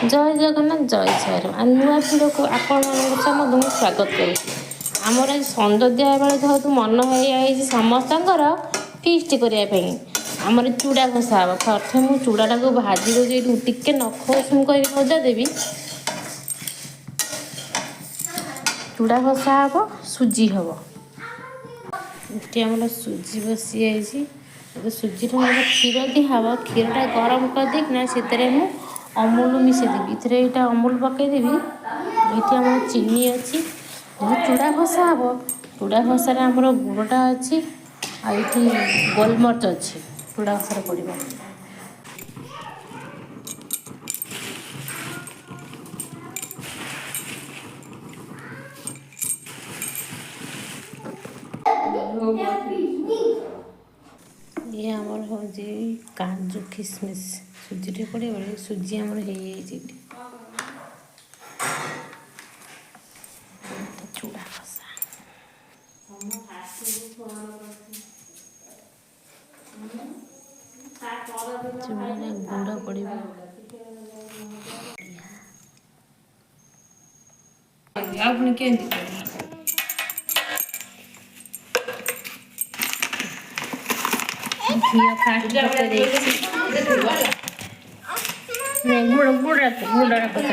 जय जगन्नाथ जय श्रीराम आ नुआ भिडियो को आपण समस्त स्वागत करुँ आमर आज सौंदर्य बेले जेहेतु मन हो समस्त फिस्ट करने आमर चूड़ा घसा हे प्रथम मुझे चूड़ाटा को भाजी दूसरी टिके नख उषुम कर भजा देवी चूड़ा घसा हे सुजी हम ये आम सुजी बसी सुजी क्षीर दिहब क्षीरटा गरम कर देना से अमूल मिसेदेवी ये अमूल पकईदेवी ये आम चीनी अच्छी चूड़ा घसा हम चूड़ा घसा आमर गुड़टा अच्छी आई गोलमर्च अच्छी चूड़ा घसा पड़ा ये आमर हूँ काजू किसमिश सुजी पड़े बड़े सुजी आमर हो चूड़ा घसा चूड़ा गुड़ पड़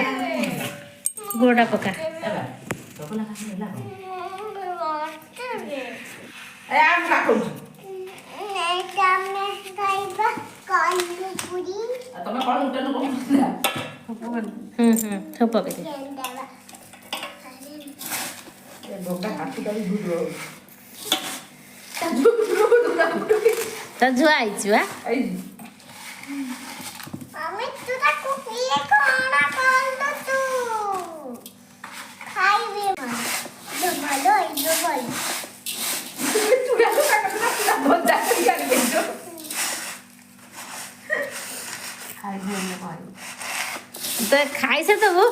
गुड़ा पका तो जुआई जुआ तो खाई से तो वो